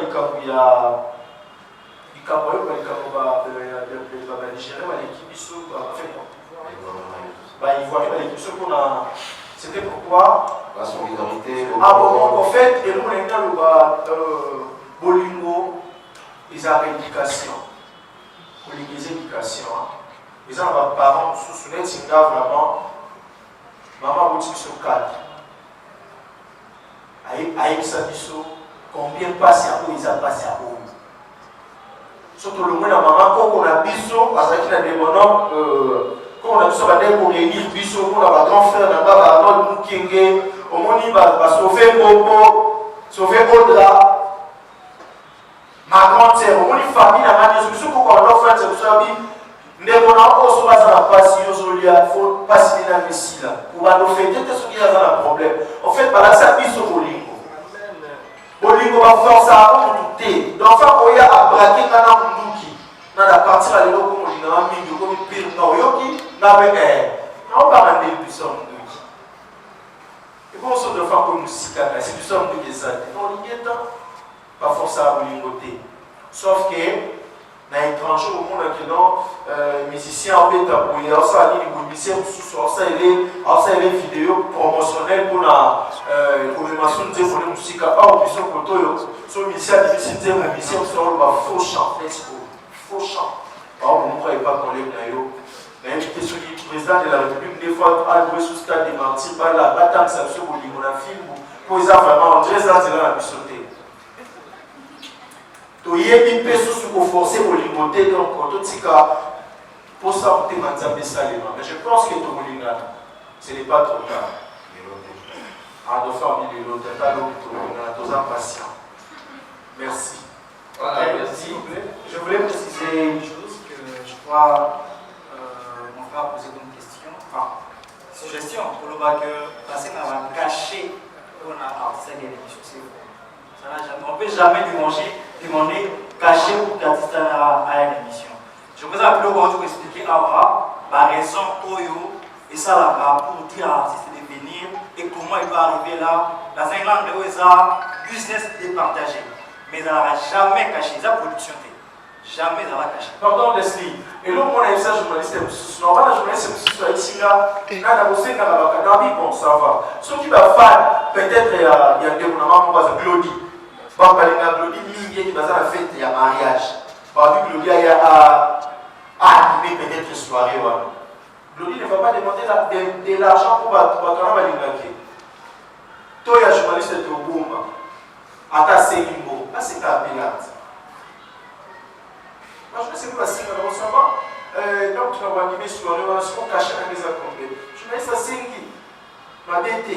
Ivoirien, c'était pourquoi La solidarité. Ah bon, en fait, et nous, on a Bolingo, ils ont l'éducation. Bolingo, éducation. Ils ont leurs parents, sous net, ils ont vraiment. Maman, vous sur 4. Aïe, ça dit combien passe à où ils ont passé à où. Surtout le moins, la maman, quand on a biso, parce qu'il y a des bonhommes, quand on a biso, on a des réunir biso, on a grand frère, on a un autre Mukenge, au moins, il va sauver Bobo, sauver Audra, ma grande sœur, au moins, une famille, la manière, c'est ce qu'on a offert, c'est ça, mais on a aussi passé il faut passer dans le Messie là. Pour nous fêter, c'est ce qui a un problème. En fait, par là, ça bise au Bolingo. Bolingo va faire ça à tout douter. Donc, il y a à braquer quand on a un douki. Dans la partie à l'époque, on dit, on a mis du comme pire, non, yoki, on va ramener le puissant douki. Et bon, on doit faire comme nous si c'est du somme de ça. Non, il y a pas forcément à Bolingo. Sauf que, dans l'étranger, au monde, musiciens en fait, il y a aussi des musiciens qui des vidéos promotionnelles pour la commémoration de la musique. À part au plus sur musicien qui dit musicien qui sont faux chant, faux chant. Par exemple, vous ne croyez pas qu'on lève d'ailleurs. Mais le président de la République, des fois, a joué sous le stade des martyrs, par la bataille, ça se voit, on a film, pour les vraiment, on dirait ça, c'est là la sauté. Il y a des personnes qui sont forcées pour les monter, donc en tout cas, pour ça, vous avez ça. Mais je pense que tout le monde ce n'est pas trop tard. À nos familles, de l'autre, à nos impatients. Merci. Voilà, merci. Je voulais préciser une chose que je crois mon frère a posé comme question, enfin, suggestion, pour le bas que la scène va cacher qu'on a artiste de l'émission. On ne peut jamais demander caché pour qu'artiste à une émission. Je vous appelle pour expliquer la raison et ça là pour dire à l'artiste de venir et comment il doit arriver là. La Finlande est un business départagé, mais elle n'aura jamais caché sa production. Jamais elle n'aura caché. Pardon Leslie, et là on a eu ça journaliste, normal la journaliste c'est ici là, là bossé bon ça va. Ceux qui va faire peut-être il y a des gens qui vont Glody. Glody qui va faire la fête, il y a mariage. Par Glody il y a animer peut-être une soirée. Glody ne va pas demander de l'argent pour quand même aller. Toi, il y a un journaliste de Bouma, à ta Sélimbo, là c'est ta pélate. Moi je ne sais pas si ça va. Donc tu vas animer soirée, on va cacher dans les accompagnements. Journaliste à Sélimbo, ma bête.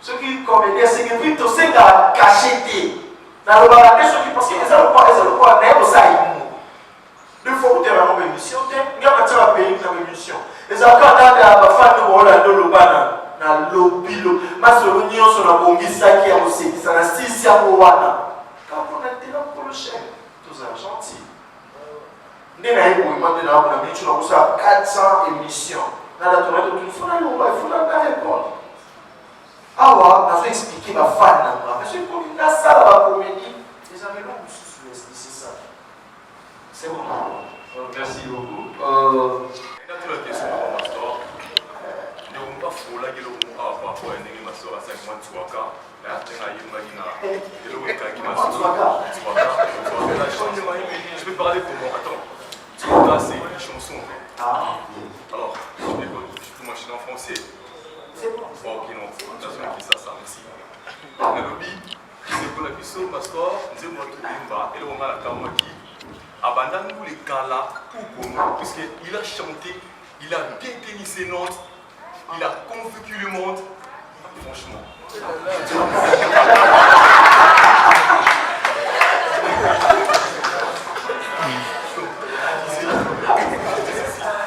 Ceux qui comédient, c'est que plutôt c'est caché. Dans le balade, ceux qui pensent qu'ils ont le quoi, ça il faut que tu aies une émission, il y a un pays qui a une émission. Les accords dans la famille de Rolando Lobana, dans le lobby, ma solution sur la bombe, ça qui a aussi, ça n'a 6 ans au Wana. Quand on a été là pour le chef, tout ça gentil. Nous avons 400 émissions. Dans la tournée de tout, il faut la répondre. Alors, on a expliqué ma fan. Parce que comme il a ça, la comédie, les amis l'ont c'est ça. C'est bon. Merci beaucoup. Il y a toute la question de ma soeur. Je ne sais pas si vous avez par rapport à ma soeur à 5 mois de Touaka. Je peux parler pour moi. Attends. Touaka, c'est une chanson. Alors, je peux m'enchaîner en français. C'est bon. Ok, non. Ça, merci. Le lobby, c'est pour la question de ma soeur. Je vais vous dire, et le moment à la Kamaki. Abandonne-nous les cas là pour nous, puisqu'il a chanté, il a bien tenu ses notes, il a convaincu le monde. Franchement.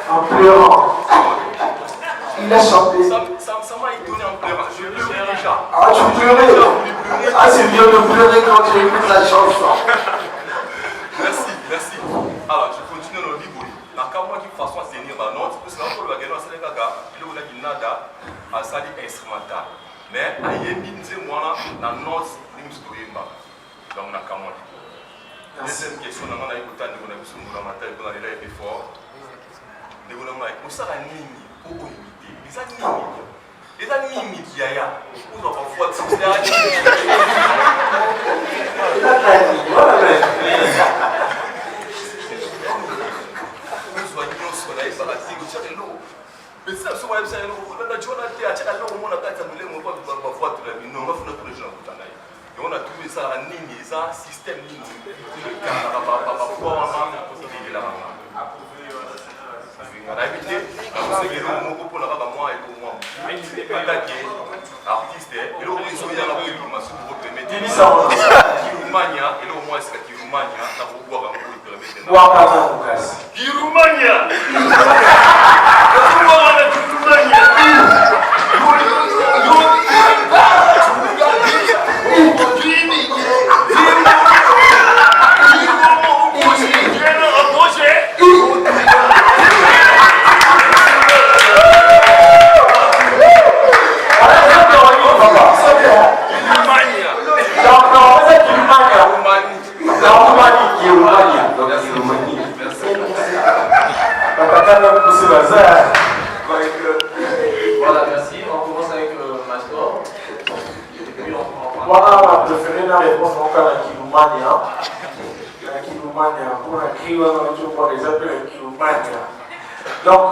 En pleurant. Il a chanté. Ça m'a étonné en pleurant. Je pleurais déjà. Ah, tu pleurais. Ah, c'est bien de pleurer quand tu écoutes la chanson. Merci. Alors, je continue dans le livre. Dans le cas où il faut façon à tenir ma note, parce que là, pour le gagner, c'est le gaga, il y a nada à salir instrumental. Mais à Yémi, moi, la note, nous sommes dans la Kamwa. Deuxième question, on a écouté de la matin, on a été fort. On a nini pour imiter. Les animes qui y a, on va parfois se faire. Mais ça, c'est vrai, c'est on a trouvé ça à Nini, ça, système Nini. On a évité, c'est que le mot pour la moi et pour moi. Artiste, et le réseau, il y a la formation pour vous permettre. Kirumania, et le moins, c'est que Kirumania, ça vous boire un peu de permettre. Kirumania! Voilà, merci. On commence avec Mastor. Voilà ma préférée dans les réponses donc à la Kilumania. La Kilumania, pour la Kilumania, on prend l'exemple de la Kilumania. Donc,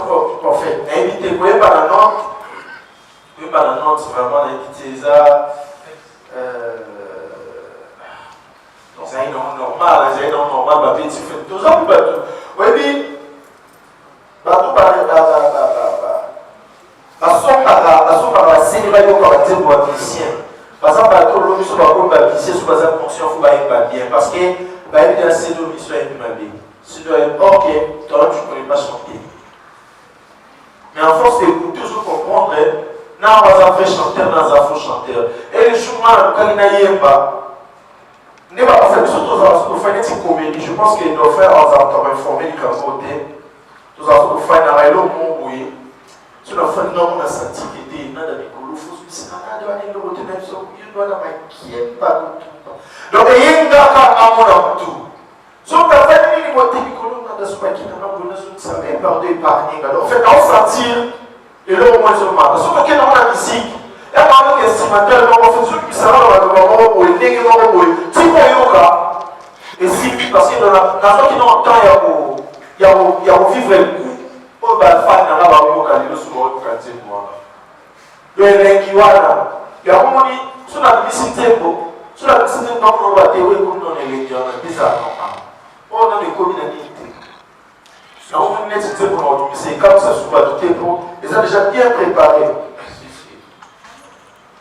en fait, inviter, vous voyez par la note, c'est vraiment inviter ça. C'est un nom normal, c'est un nom normal, bah, petit fait tout ça, ou pas tout. Oui, mais, bah, tout par la célébration comme un type de musicien. Par exemple, l'homme sur la musicien, sur la conscience, il faut pas bien. Parce que, bah, il y a un CD qui soit bien. Si tu es ok, toi, tu ne connais pas chanter. Mais en force d'écouter, je comprends, non, on va faire chanteur, dans un faux chanteur. Et le chemin, quand il n'y a pas, ne va pas faire surtout une comédie. Je pense qu'il doit faire en informé les côté. Nous avons fait un arrêt au monde, oui. Si on a fait un homme, on a senti qu'il était dans les colofos, c'est un doigt de retenir son il doit la maquiller, pas tout le temps. Donc, il y a un gars qui a un tout. Si on a fait une moitié de colonne, on a ce maquillage, on a besoin de savoir, peur d'épargner. En fait, on sentir, et là, au moins, je marre. Si on a la musique, il y a un qui est estimateur, on fait ceux qui savent, on va devoir ou les nègres, ou si on yoga, et si, parce que dans la qui n'ont temps, il y a au vivre le coup. On va faire un rabat au Canada sur le quartier. Il y a un qui va il y a un moment sur la publicité, sur la publicité, on va théorie comme dans les régions, bizarre. On a des communautés. On a une étude pour nous, c'est comme ça sur la théorie, ils ont déjà bien préparé.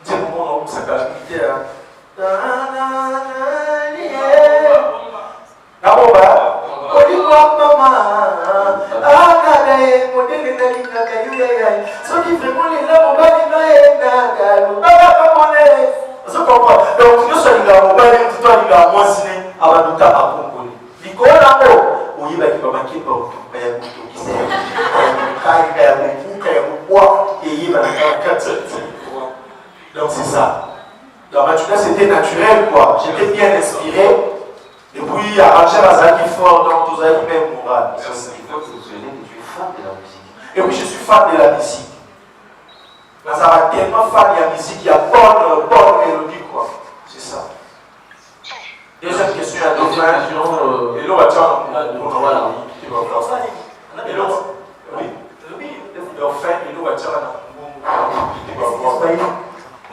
Dis moi, on s'est calmé. Donc, nous sommes là, on va aller tout le temps à Moisiné, à Badouta, à Congo. Nicolas, on y va qui va manquer pour qui sait, donc c'est ça. Dans ma jeunesse, c'était naturel, quoi. J'étais bien inspiré. Et puis, arranger la Zaki fort, donc tous les même moral. Il faut que vous soyez, tu es fan de la musique. Et puis, je suis fan de la musique. Nazara tellement fan de la musique, il y a bonne mélodie, quoi. C'est ça. Deuxième question à deux frères. Et là, on va dire, voilà. Et là, oui. Et enfin, et là, on va dire,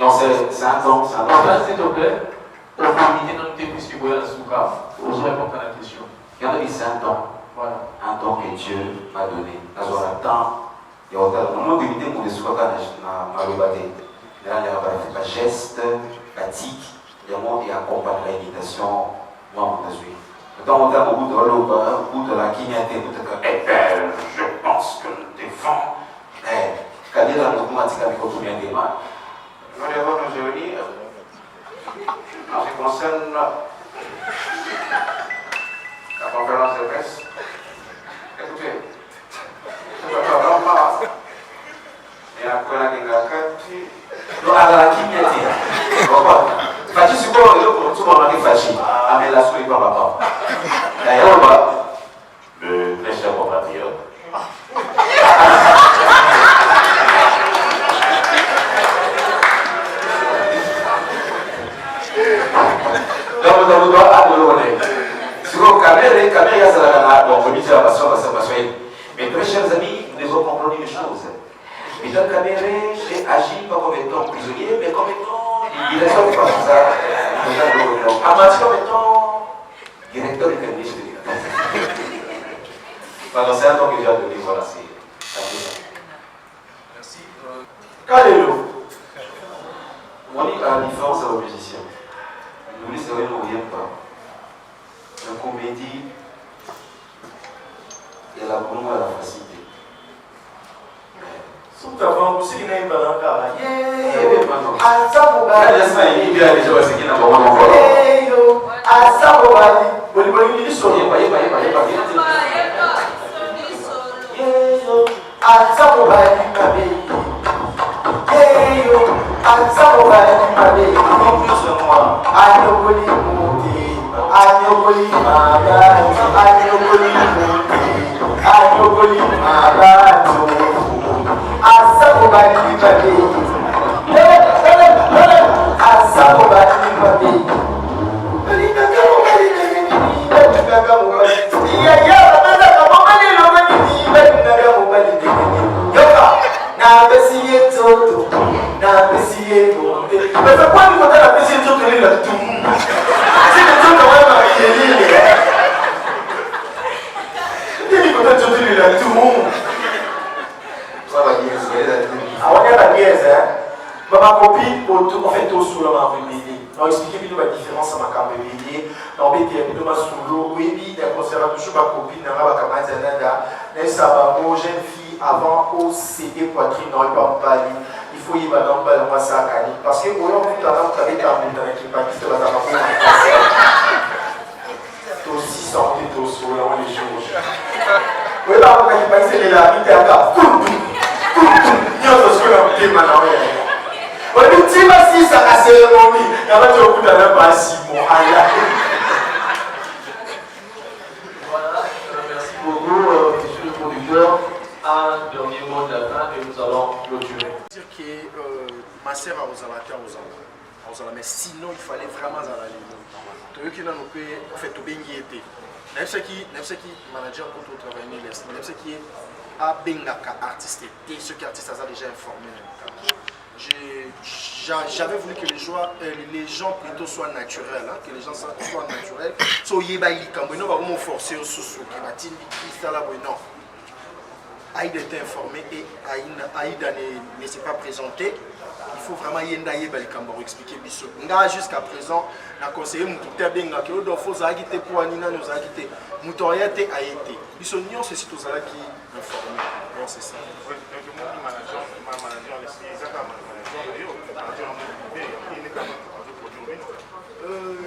non, c'est un don, c'est un don. S'il te plaît, pour limiter notre thé puisque vous êtes à Souka, je réponds à la question. Il y en a qui c'est un don. Voilà. Un don que Dieu m'a donné. Dans un temps, il y a autant de monde qui limite pour les Souka dans ma lobate. Là, il y a un geste, pratique, il y a un monde qui accompagne l'imitation. Moi, on a suivi. Quand on est au bout de la guignette, je pense que je défends. Mais, quand il y a un mouvement qui a bien des mains, je vais dire, en ce qui concerne la conférence de presse, écoutez, je ne parle pas. Et après la guignette, la guignette, Fachi c'est quoi le tout le monde est Fachi. Ah mais la souris pas papa. D'ailleurs, le très cher compatriote. donc remise à la passion, mais très chers amis, nous devons comprendre une chose. Michel Kamere agit pas comme étant prisonnier, mais comme étant directeur du Parti. Amati comme étant directeur du cabinet de l'État. Pendant 5 ans que j'ai donné, voilà, c'est Merci. Kalelo. on est à la différence de l'opposition. Nous ne savons pas. La comédie, il y a la bonne et la facilité. Tout avant, vous savez qu'il y a une balance là. Ma copine, en fait, au sous la marvélée. On explique la différence à ma camélie. On dit que nous sommes sous l'eau. Oui, d'un concert, toujours ma copine, ma camarade, une jeune fille avant au CD poitrine, n'aurait pas parlé. Il faut y aller dans le mois ça parce que vous avez tout à l'heure, vous avez terminé dans l'équipe qui se va dans la aussi sorti au sous là, on les joue. Oui, là, on a dit que c'est la vie de la si ça a cérémonie, il y a pas de coup d'aller pas si bon. Voilà, merci beaucoup, monsieur le producteur. Un dernier mot de la fin et nous allons clôturer. Dire que ma sœur a aux amateurs aux amateurs, mais sinon il fallait vraiment aller. Tu veux qu'il en ait fait tout bien qui était. Même ce qui manager pour tout travailler, même ce qui est à Bengaka artiste, et ceux qui artistes ont déjà informé. J'avais voulu que les gens plutôt soient naturels, hein, que les gens soient naturels. So yeba il cambo, non pas comment forcer au sous qui matin qui là non. Aïda était informé et Aïda ne s'est pas présenté. Il faut vraiment yenda yeba il cambo expliquer biso. Nga jusqu'à présent, na conseiller mutu benga que do faut agiter pour anina nous agiter. Mutoriate a été. Biso nion c'est si tous là qui informé. Bon c'est ça.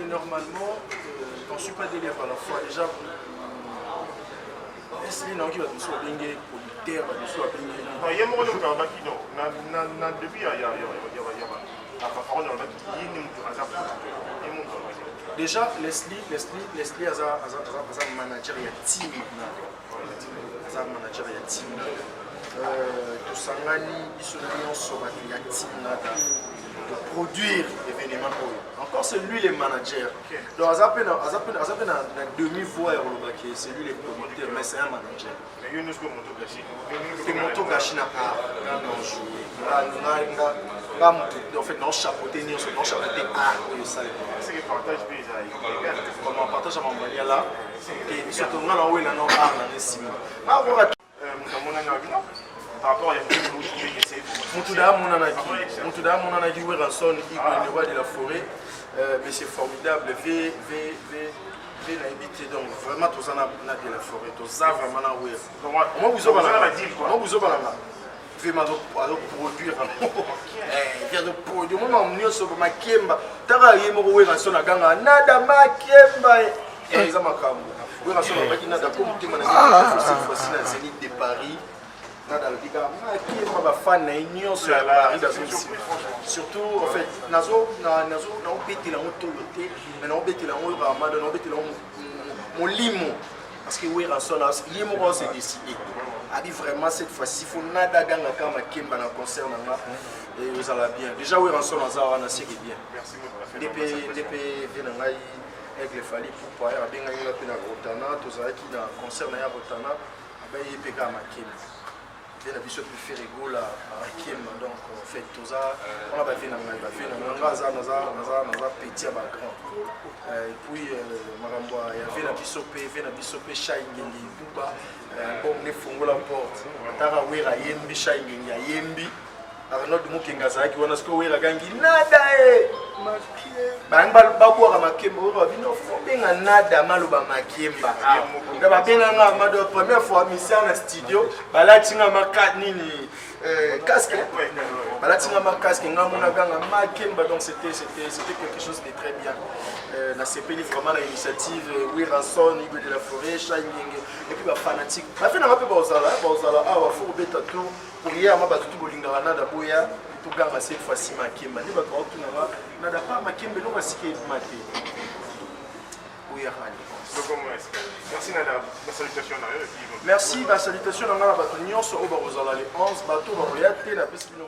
Normalement, on ne suit pas délire à la fois. Déjà, est-ce qu'il y a un qui va nous faire bengue producteur, va nous faire bengue. Il y a un moment où on a depuis déjà, Leslie a un manager, il y a team. Il y a un manager, il y a team. Tosangani, il y a team de produire l'événement. Encore c'est lui le manager. Donc à demi-voix c'est lui le producteur, mais c'est un manager. Mais il y a un C'est Moto Gashina en fait, non chapeauté, non chapeauté comment on partage à Mambalia là, et surtout on a où il a non art dans les cimes. par rapport à Moutouda Monanagi Ranson, le roi de la forêt, mais c'est formidable. Donc vraiment, tous en a de la forêt, tous en vraiment là. Moi, vous produire. Vient de produire. Moi, je suis ma Kemba. Tara Yemo Ranson a gagné. Nada ma Kemba. Et ils ont ma cambo. Oui, Ranson a gagné. Nada comme tu m'as dit. Cette fois-ci, dans le Zénith de Paris. Surtout en fait nazo beti la autorité mais non beti la ramada non beti la mon limo parce que oui rançon là yemo s'est décidé a dit vraiment cette fois-ci faut nada ganga kama kemba na concert na et vous allez bien déjà oui rançon na za na c'est bien merci beaucoup depuis venangai Aigle Fali pour pouvoir bien gagner la peine à Rotana, tous ceux qui dans concert à Rotana, ben il peut gagner Makim. Il y a des choses plus faire égaux à Makim, donc on fait tout ça. On a pas fait dans petit à grand. Et puis Maramboa, il y avait la bisopé Shaingengi Buba, bon les fonds la porte. Tara Wera Yembi Shaingengi Yembi. Arnaud Mukengazaki wana sko wera gangi nada bangba bakwa makemba oro bino fobenga nada maluba makemba nga babenga nga mado première fois mission na studio balatinga makat nini casque balatinga ma casque nga mona ganga makemba donc c'était quelque chose de très bien na CPL vraiment la initiative Wiranson Ibe de la Forêt Shining et puis ba fanatique ba fait na mape bazala awa faut beta tout pour hier ma batutu bolingara nada boya tout ganga cette fois-ci makemba ni ba ko tunanga nada pas makemba no basike maté oui yani merci nada la salutation na yo merci la salutation na ngala bato nyonso o ba kozala les 11 bato ba royate na pesi bino